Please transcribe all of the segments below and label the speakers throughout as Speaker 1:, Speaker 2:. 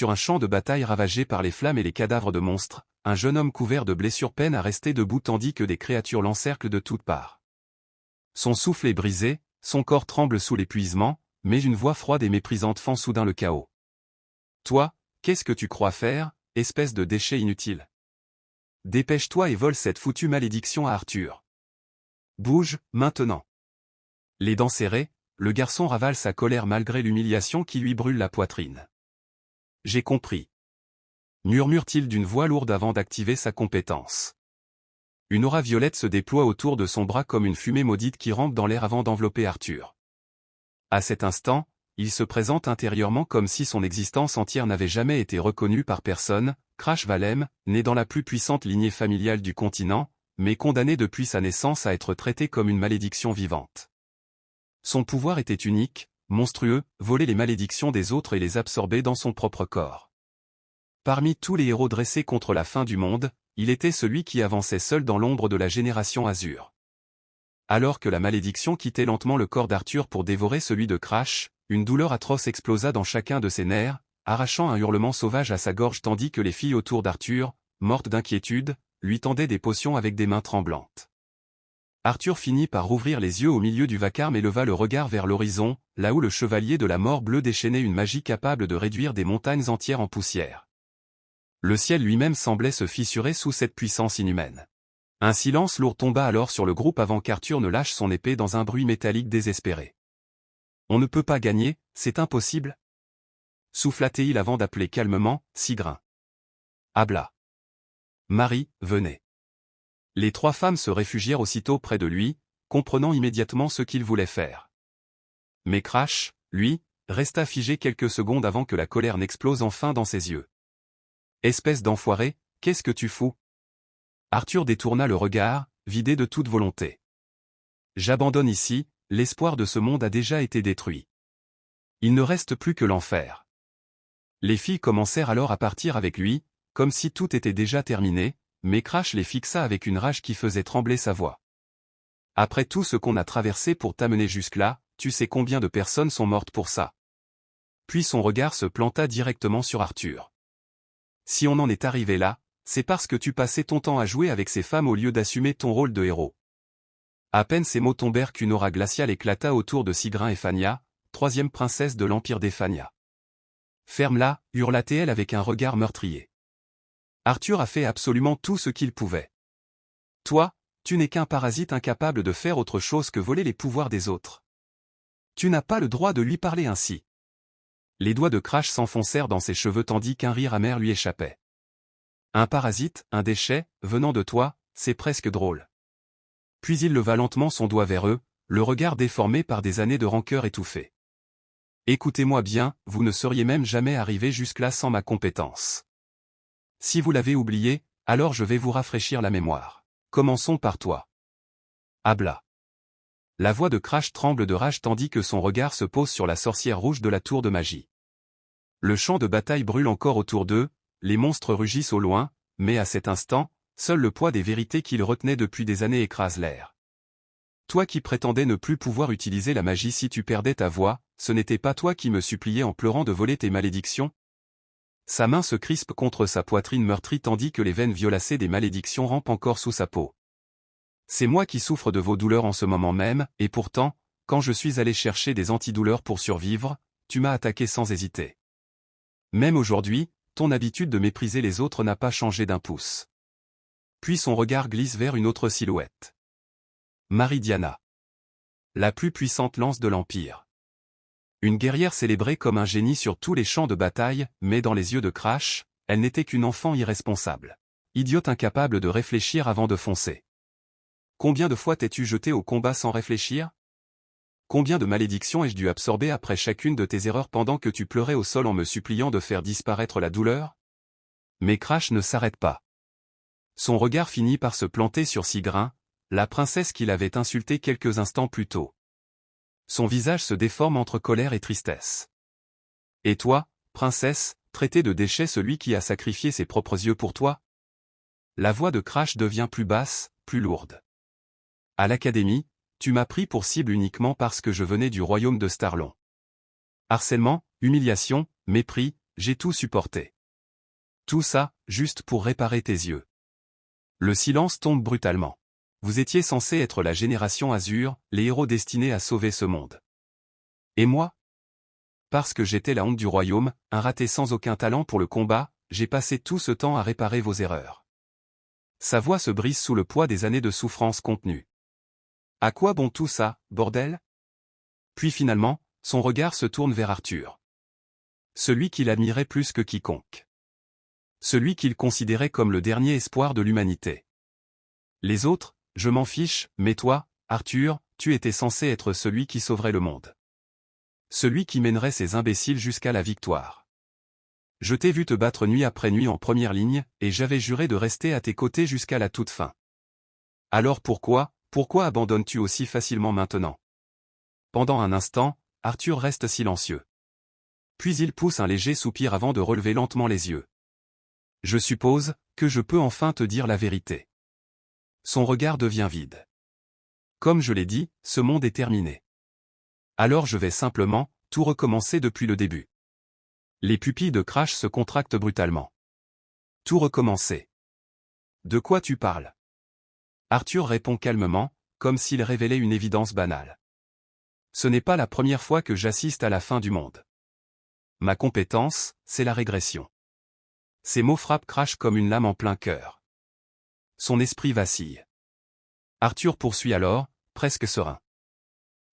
Speaker 1: Sur un champ de bataille ravagé par les flammes et les cadavres de monstres, un jeune homme couvert de blessures peine à rester debout tandis que des créatures l'encerclent de toutes parts. Son souffle est brisé, son corps tremble sous l'épuisement, mais une voix froide et méprisante fend soudain le chaos. « Toi, qu'est-ce que tu crois faire, espèce de déchet inutile? Dépêche-toi et vole cette foutue malédiction à Arthur. Bouge, maintenant. » Les dents serrées, le garçon ravale sa colère malgré l'humiliation qui lui brûle la poitrine. « J'ai compris. » Murmure-t-il d'une voix lourde avant d'activer sa compétence. Une aura violette se déploie autour de son bras comme une fumée maudite qui rampe dans l'air avant d'envelopper Arthur. À cet instant, il se présente intérieurement comme si son existence entière n'avait jamais été reconnue par personne, Crash Valem, né dans la plus puissante lignée familiale du continent, mais condamné depuis sa naissance à être traité comme une malédiction vivante. Son pouvoir était unique, monstrueux, voler les malédictions des autres et les absorber dans son propre corps. Parmi tous les héros dressés contre la fin du monde, il était celui qui avançait seul dans l'ombre de la génération Azur. Alors que la malédiction quittait lentement le corps d'Arthur pour dévorer celui de Crash, une douleur atroce explosa dans chacun de ses nerfs, arrachant un hurlement sauvage à sa gorge tandis que les filles autour d'Arthur, mortes d'inquiétude, lui tendaient des potions avec des mains tremblantes. Arthur finit par rouvrir les yeux au milieu du vacarme et leva le regard vers l'horizon, là où le chevalier de la mort bleue déchaînait une magie capable de réduire des montagnes entières en poussière. Le ciel lui-même semblait se fissurer sous cette puissance inhumaine. Un silence lourd tomba alors sur le groupe avant qu'Arthur ne lâche son épée dans un bruit métallique désespéré. « On ne peut pas gagner, c'est impossible » souffla-t-il avant d'appeler calmement « Sigrin ». « Habla. Marie, venez. » Les trois femmes se réfugièrent aussitôt près de lui, comprenant immédiatement ce qu'il voulait faire. Mais Crash, lui, resta figé quelques secondes avant que la colère n'explose enfin dans ses yeux. « Espèce d'enfoiré, qu'est-ce que tu fous ?» Arthur détourna le regard, vidé de toute volonté. « J'abandonne ici, l'espoir de ce monde a déjà été détruit. Il ne reste plus que l'enfer. » Les filles commencèrent alors à partir avec lui, comme si tout était déjà terminé, mais Crash les fixa avec une rage qui faisait trembler sa voix. « Après tout ce qu'on a traversé pour t'amener jusque-là, tu sais combien de personnes sont mortes pour ça. » Puis son regard se planta directement sur Arthur. « Si on en est arrivé là, c'est parce que tu passais ton temps à jouer avec ces femmes au lieu d'assumer ton rôle de héros. » À peine ces mots tombèrent qu'une aura glaciale éclata autour de Sigrin et Fania, troisième princesse de l'Empire d'Ephania. « Ferme-la » hurla-t-elle avec un regard meurtrier. Arthur a fait absolument tout ce qu'il pouvait. Toi, tu n'es qu'un parasite incapable de faire autre chose que voler les pouvoirs des autres. Tu n'as pas le droit de lui parler ainsi. Les doigts de Crash s'enfoncèrent dans ses cheveux tandis qu'un rire amer lui échappait. Un parasite, un déchet, venant de toi, c'est presque drôle. Puis il leva lentement son doigt vers eux, le regard déformé par des années de rancœur étouffée. Écoutez-moi bien, vous ne seriez même jamais arrivé jusque-là sans ma compétence. Si vous l'avez oublié, alors je vais vous rafraîchir la mémoire. Commençons par toi. Habla. La voix de Crash tremble de rage tandis que son regard se pose sur la sorcière rouge de la tour de magie. Le champ de bataille brûle encore autour d'eux, les monstres rugissent au loin, mais à cet instant, seul le poids des vérités qu'ils retenaient depuis des années écrase l'air. Toi qui prétendais ne plus pouvoir utiliser la magie si tu perdais ta voix, ce n'était pas toi qui me suppliais en pleurant de voler tes malédictions? Sa main se crispe contre sa poitrine meurtrie tandis que les veines violacées des malédictions rampent encore sous sa peau. C'est moi qui souffre de vos douleurs en ce moment même, et pourtant, quand je suis allé chercher des antidouleurs pour survivre, tu m'as attaqué sans hésiter. Même aujourd'hui, ton habitude de mépriser les autres n'a pas changé d'un pouce. Puis son regard glisse vers une autre silhouette. Marie-Diana. La plus puissante lance de l'Empire. Une guerrière célébrée comme un génie sur tous les champs de bataille, mais dans les yeux de Crash, elle n'était qu'une enfant irresponsable. Idiote incapable de réfléchir avant de foncer. Combien de fois t'es-tu jeté au combat sans réfléchir? Combien de malédictions ai-je dû absorber après chacune de tes erreurs pendant que tu pleurais au sol en me suppliant de faire disparaître la douleur? Mais Crash ne s'arrête pas. Son regard finit par se planter sur Sigrin, la princesse qu'il avait insultée quelques instants plus tôt. Son visage se déforme entre colère et tristesse. Et toi, princesse, traité de déchet celui qui a sacrifié ses propres yeux pour toi? La voix de Crash devient plus basse, plus lourde. À l'académie, tu m'as pris pour cible uniquement parce que je venais du royaume de Starlon. Harcèlement, humiliation, mépris, j'ai tout supporté. Tout ça, juste pour réparer tes yeux. Le silence tombe brutalement. Vous étiez censé être la génération Azur, les héros destinés à sauver ce monde. Et moi? Parce que j'étais la honte du royaume, un raté sans aucun talent pour le combat, j'ai passé tout ce temps à réparer vos erreurs. Sa voix se brise sous le poids des années de souffrance contenue. À quoi bon tout ça, bordel? Puis finalement, son regard se tourne vers Arthur. Celui qu'il admirait plus que quiconque. Celui qu'il considérait comme le dernier espoir de l'humanité. Les autres, je m'en fiche, mais toi, Arthur, tu étais censé être celui qui sauverait le monde. Celui qui mènerait ces imbéciles jusqu'à la victoire. Je t'ai vu te battre nuit après nuit en première ligne, et j'avais juré de rester à tes côtés jusqu'à la toute fin. Alors pourquoi abandonnes-tu aussi facilement maintenant? Pendant un instant, Arthur reste silencieux. Puis il pousse un léger soupir avant de relever lentement les yeux. Je suppose que je peux enfin te dire la vérité. Son regard devient vide. Comme je l'ai dit, ce monde est terminé. Alors je vais simplement tout recommencer depuis le début. Les pupilles de Crash se contractent brutalement. Tout recommencer. De quoi tu parles? Arthur répond calmement, comme s'il révélait une évidence banale. Ce n'est pas la première fois que j'assiste à la fin du monde. Ma compétence, c'est la régression. Ces mots frappent Crash comme une lame en plein cœur. Son esprit vacille. Arthur poursuit alors, presque serein.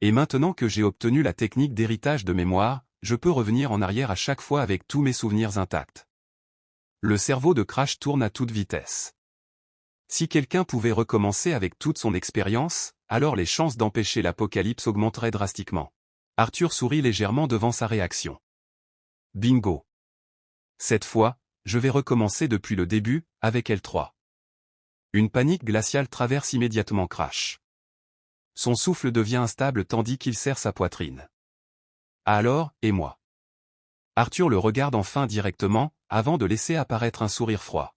Speaker 1: Et maintenant que j'ai obtenu la technique d'héritage de mémoire, je peux revenir en arrière à chaque fois avec tous mes souvenirs intacts. Le cerveau de Crash tourne à toute vitesse. Si quelqu'un pouvait recommencer avec toute son expérience, alors les chances d'empêcher l'apocalypse augmenteraient drastiquement. Arthur sourit légèrement devant sa réaction. Bingo. Cette fois, je vais recommencer depuis le début, avec L3. Une panique glaciale traverse immédiatement Crash. Son souffle devient instable tandis qu'il serre sa poitrine. Alors, et moi? Arthur le regarde enfin directement, avant de laisser apparaître un sourire froid.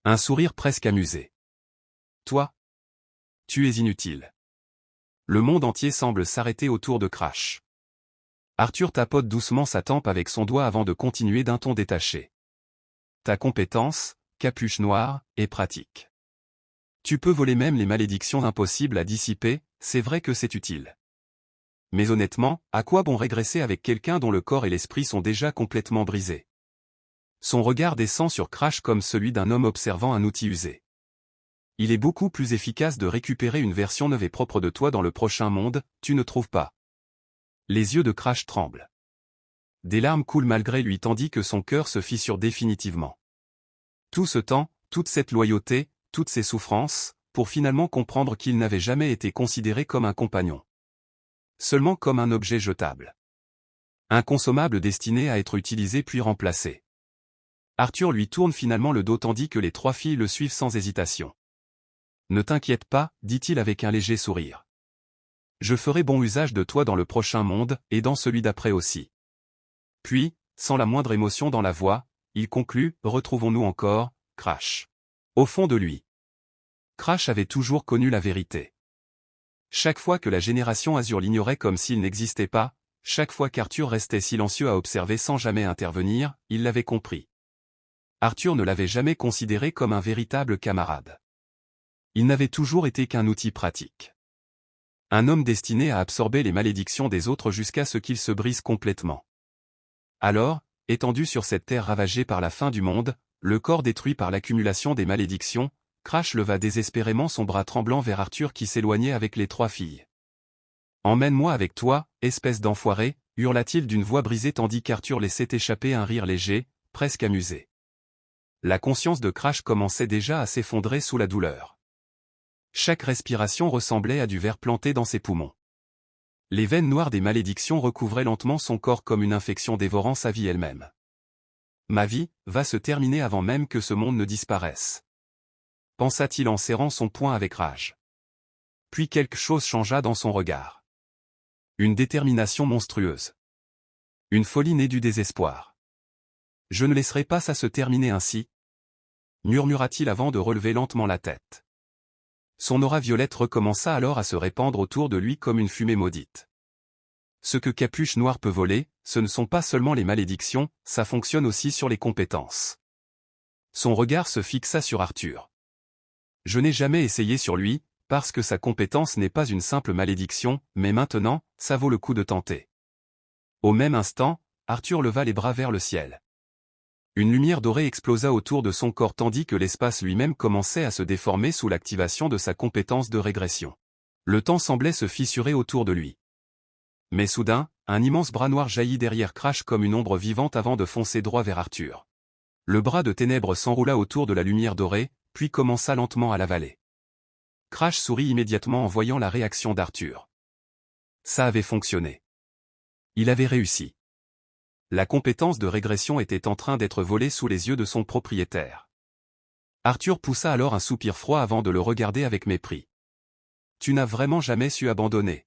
Speaker 1: Un sourire presque amusé. Toi? Tu es inutile. Le monde entier semble s'arrêter autour de Crash. Arthur tapote doucement sa tempe avec son doigt avant de continuer d'un ton détaché. Ta compétence, capuche noire, est pratique. Tu peux voler même les malédictions impossibles à dissiper, c'est vrai que c'est utile. Mais honnêtement, à quoi bon régresser avec quelqu'un dont le corps et l'esprit sont déjà complètement brisés? Son regard descend sur Crash comme celui d'un homme observant un outil usé. Il est beaucoup plus efficace de récupérer une version neuve et propre de toi dans le prochain monde, tu ne trouves pas? Les yeux de Crash tremblent. Des larmes coulent malgré lui tandis que son cœur se fissure définitivement. Tout ce temps, toute cette loyauté, toutes ces souffrances, pour finalement comprendre qu'il n'avait jamais été considéré comme un compagnon. Seulement comme un objet jetable. Un consommable destiné à être utilisé puis remplacé. Arthur lui tourne finalement le dos tandis que les trois filles le suivent sans hésitation. Ne t'inquiète pas, dit-il avec un léger sourire. Je ferai bon usage de toi dans le prochain monde, et dans celui d'après aussi. Puis, sans la moindre émotion dans la voix, il conclut, retrouvons-nous encore, Crash. Au fond de lui. Crash avait toujours connu la vérité. Chaque fois que la génération Azur l'ignorait comme s'il n'existait pas, chaque fois qu'Arthur restait silencieux à observer sans jamais intervenir, il l'avait compris. Arthur ne l'avait jamais considéré comme un véritable camarade. Il n'avait toujours été qu'un outil pratique. Un homme destiné à absorber les malédictions des autres jusqu'à ce qu'il se brise complètement. Alors, étendu sur cette terre ravagée par la fin du monde, le corps détruit par l'accumulation des malédictions, Crash leva désespérément son bras tremblant vers Arthur qui s'éloignait avec les trois filles. « Emmène-moi avec toi, espèce d'enfoiré !» hurla-t-il d'une voix brisée tandis qu'Arthur laissait échapper un rire léger, presque amusé. La conscience de Crash commençait déjà à s'effondrer sous la douleur. Chaque respiration ressemblait à du ver planté dans ses poumons. Les veines noires des malédictions recouvraient lentement son corps comme une infection dévorant sa vie elle-même. Ma vie va se terminer avant même que ce monde ne disparaisse. Pensa-t-il en serrant son poing avec rage. Puis quelque chose changea dans son regard. Une détermination monstrueuse. Une folie née du désespoir. Je ne laisserai pas ça se terminer ainsi, murmura-t-il avant de relever lentement la tête. Son aura violette recommença alors à se répandre autour de lui comme une fumée maudite. Ce que Capuche Noire peut voler, ce ne sont pas seulement les malédictions, ça fonctionne aussi sur les compétences. Son regard se fixa sur Arthur. Je n'ai jamais essayé sur lui, parce que sa compétence n'est pas une simple malédiction, mais maintenant, ça vaut le coup de tenter. Au même instant, Arthur leva les bras vers le ciel. Une lumière dorée explosa autour de son corps tandis que l'espace lui-même commençait à se déformer sous l'activation de sa compétence de régression. Le temps semblait se fissurer autour de lui. Mais soudain, un immense bras noir jaillit derrière Crash comme une ombre vivante avant de foncer droit vers Arthur. Le bras de ténèbres s'enroula autour de la lumière dorée, puis commença lentement à l'avaler. Crash sourit immédiatement en voyant la réaction d'Arthur. Ça avait fonctionné. Il avait réussi. La compétence de régression était en train d'être volée sous les yeux de son propriétaire. Arthur poussa alors un soupir froid avant de le regarder avec mépris. Tu n'as vraiment jamais su abandonner.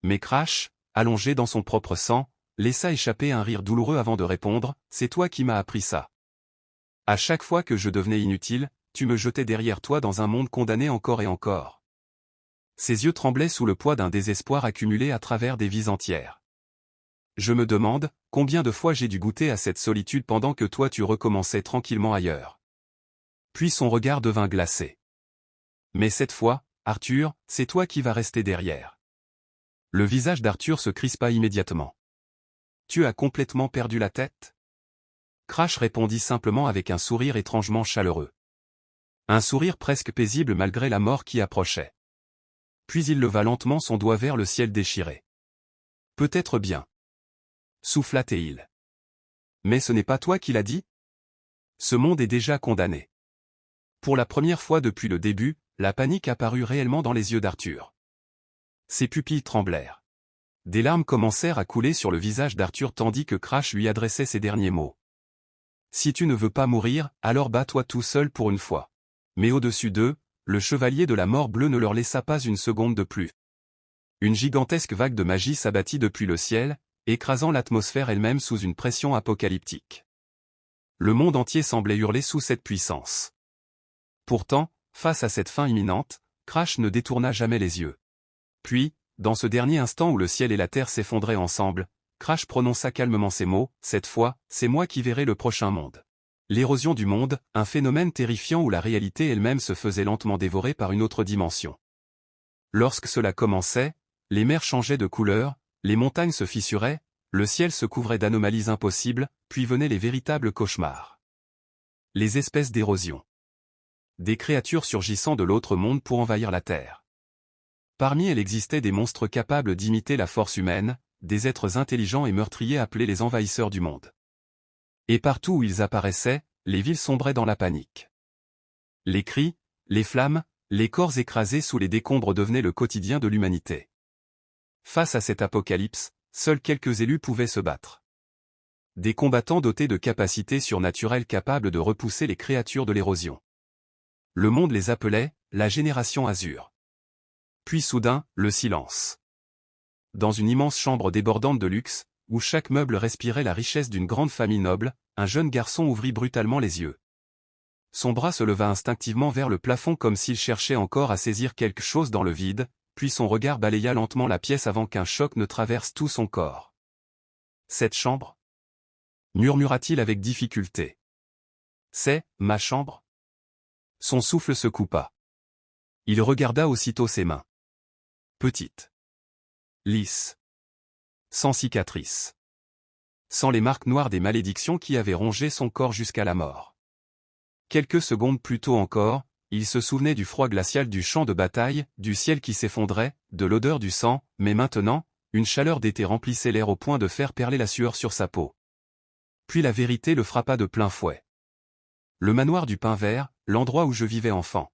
Speaker 1: Mais Crash, allongé dans son propre sang, laissa échapper un rire douloureux avant de répondre, c'est toi qui m'as appris ça. À chaque fois que je devenais inutile, tu me jetais derrière toi dans un monde condamné encore et encore. Ses yeux tremblaient sous le poids d'un désespoir accumulé à travers des vies entières. Je me demande, combien de fois j'ai dû goûter à cette solitude pendant que toi tu recommençais tranquillement ailleurs. Puis son regard devint glacé. Mais cette fois, Arthur, c'est toi qui vas rester derrière. Le visage d'Arthur se crispa immédiatement. Tu as complètement perdu la tête? Crash répondit simplement avec un sourire étrangement chaleureux. Un sourire presque paisible malgré la mort qui approchait. Puis il leva lentement son doigt vers le ciel déchiré. Peut-être bien. Souffla-t-il. Mais ce n'est pas toi qui l'as dit? Ce monde est déjà condamné. Pour la première fois depuis le début, la panique apparut réellement dans les yeux d'Arthur. Ses pupilles tremblèrent. Des larmes commencèrent à couler sur le visage d'Arthur tandis que Crash lui adressait ses derniers mots. Si tu ne veux pas mourir, alors bats-toi tout seul pour une fois. Mais au-dessus d'eux, le chevalier de la mort bleue ne leur laissa pas une seconde de plus. Une gigantesque vague de magie s'abattit depuis le ciel, écrasant l'atmosphère elle-même sous une pression apocalyptique. Le monde entier semblait hurler sous cette puissance. Pourtant, face à cette fin imminente, Crash ne détourna jamais les yeux. Puis, dans ce dernier instant où le ciel et la terre s'effondraient ensemble, Crash prononça calmement ces mots, « Cette fois, c'est moi qui verrai le prochain monde. » L'érosion du monde, un phénomène terrifiant où la réalité elle-même se faisait lentement dévorer par une autre dimension. Lorsque cela commençait, les mers changeaient de couleur, les montagnes se fissuraient, le ciel se couvrait d'anomalies impossibles, puis venaient les véritables cauchemars. Les espèces d'érosion. Des créatures surgissant de l'autre monde pour envahir la Terre. Parmi elles existaient des monstres capables d'imiter la force humaine, des êtres intelligents et meurtriers appelés les envahisseurs du monde. Et partout où ils apparaissaient, les villes sombraient dans la panique. Les cris, les flammes, les corps écrasés sous les décombres devenaient le quotidien de l'humanité. Face à cet apocalypse, seuls quelques élus pouvaient se battre. Des combattants dotés de capacités surnaturelles capables de repousser les créatures de l'érosion. Le monde les appelait « la génération azur ». Puis soudain, le silence. Dans une immense chambre débordante de luxe, où chaque meuble respirait la richesse d'une grande famille noble, un jeune garçon ouvrit brutalement les yeux. Son bras se leva instinctivement vers le plafond comme s'il cherchait encore à saisir quelque chose dans le vide, puis son regard balaya lentement la pièce avant qu'un choc ne traverse tout son corps. « Cette chambre » murmura-t-il avec difficulté. « C'est ma chambre ?» Son souffle se coupa. Il regarda aussitôt ses mains. Petites. Lisses. Sans cicatrices. Sans les marques noires des malédictions qui avaient rongé son corps jusqu'à la mort. Quelques secondes plus tôt encore, il se souvenait du froid glacial du champ de bataille, du ciel qui s'effondrait, de l'odeur du sang, mais maintenant, une chaleur d'été remplissait l'air au point de faire perler la sueur sur sa peau. Puis la vérité le frappa de plein fouet. Le manoir du Pin Vert, l'endroit où je vivais enfant.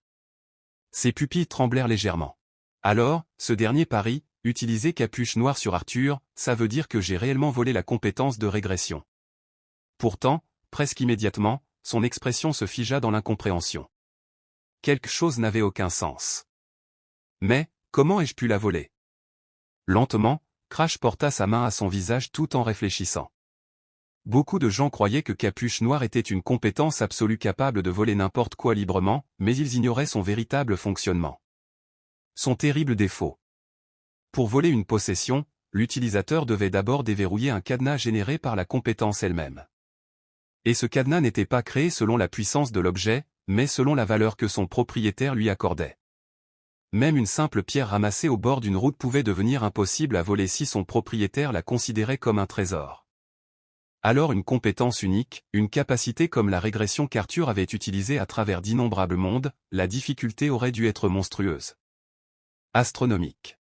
Speaker 1: Ses pupilles tremblèrent légèrement. Alors, ce dernier pari, utiliser Capuche Noire sur Arthur, ça veut dire que j'ai réellement volé la compétence de régression. Pourtant, presque immédiatement, son expression se figea dans l'incompréhension. Quelque chose n'avait aucun sens. Mais, comment ai-je pu la voler? Lentement, Crash porta sa main à son visage tout en réfléchissant. Beaucoup de gens croyaient que Capuche Noire était une compétence absolue capable de voler n'importe quoi librement, mais ils ignoraient son véritable fonctionnement. Son terrible défaut. Pour voler une possession, l'utilisateur devait d'abord déverrouiller un cadenas généré par la compétence elle-même. Et ce cadenas n'était pas créé selon la puissance de l'objet, mais selon la valeur que son propriétaire lui accordait. Même une simple pierre ramassée au bord d'une route pouvait devenir impossible à voler si son propriétaire la considérait comme un trésor. Alors une compétence unique, une capacité comme la régression qu'Arthur avait utilisée à travers d'innombrables mondes, la difficulté aurait dû être monstrueuse. Astronomique.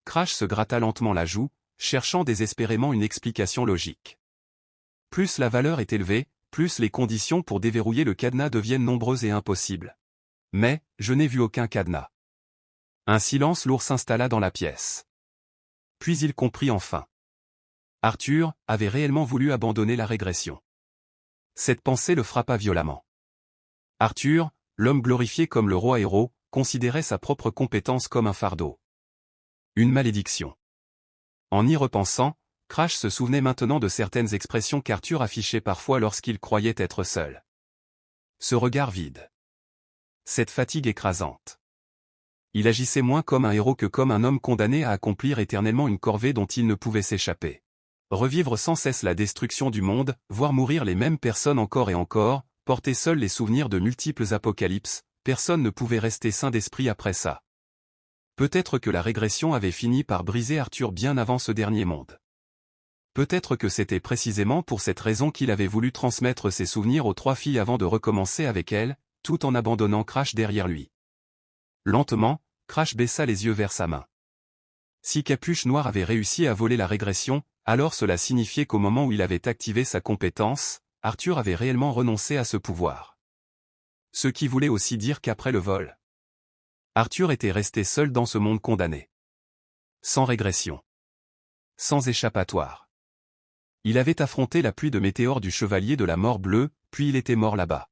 Speaker 1: Crash se gratta lentement la joue, cherchant désespérément une explication logique. Plus la valeur est élevée, plus les conditions pour déverrouiller le cadenas deviennent nombreuses et impossibles. Mais, je n'ai vu aucun cadenas. Un silence lourd s'installa dans la pièce. Puis il comprit enfin. Arthur avait réellement voulu abandonner la régression. Cette pensée le frappa violemment. Arthur, l'homme glorifié comme le roi héros, considérait sa propre compétence comme un fardeau. Une malédiction. En y repensant, Crash se souvenait maintenant de certaines expressions qu'Arthur affichait parfois lorsqu'il croyait être seul. Ce regard vide. Cette fatigue écrasante. Il agissait moins comme un héros que comme un homme condamné à accomplir éternellement une corvée dont il ne pouvait s'échapper. Revivre sans cesse la destruction du monde, voir mourir les mêmes personnes encore et encore, porter seul les souvenirs de multiples apocalypses, personne ne pouvait rester sain d'esprit après ça. Peut-être que la régression avait fini par briser Arthur bien avant ce dernier monde. Peut-être que c'était précisément pour cette raison qu'il avait voulu transmettre ses souvenirs aux 3 filles avant de recommencer avec elles, tout en abandonnant Crash derrière lui. Lentement, Crash baissa les yeux vers sa main. Si Capuche Noire avait réussi à voler la régression, alors cela signifiait qu'au moment où il avait activé sa compétence, Arthur avait réellement renoncé à ce pouvoir. Ce qui voulait aussi dire qu'après le vol, Arthur était resté seul dans ce monde condamné. Sans régression. Sans échappatoire. Il avait affronté la pluie de météores du chevalier de la mort bleue, puis il était mort là-bas.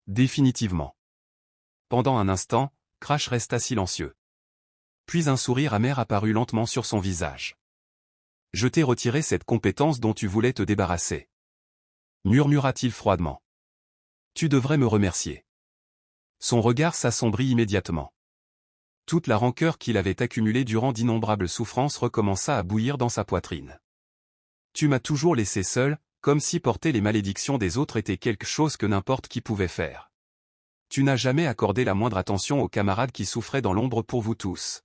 Speaker 1: Définitivement. Pendant un instant, Crash resta silencieux. Puis un sourire amer apparut lentement sur son visage. « Je t'ai retiré cette compétence dont tu voulais te débarrasser. » murmura-t-il froidement. « Tu devrais me remercier. » Son regard s'assombrit immédiatement. Toute la rancœur qu'il avait accumulée durant d'innombrables souffrances recommença à bouillir dans sa poitrine. « Tu m'as toujours laissé seul, comme si porter les malédictions des autres était quelque chose que n'importe qui pouvait faire. Tu n'as jamais accordé la moindre attention aux camarades qui souffraient dans l'ombre pour vous tous. »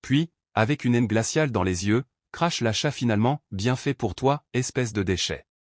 Speaker 1: Puis, avec une haine glaciale dans les yeux, Crash lâcha finalement « Bien fait pour toi, espèce de déchet. »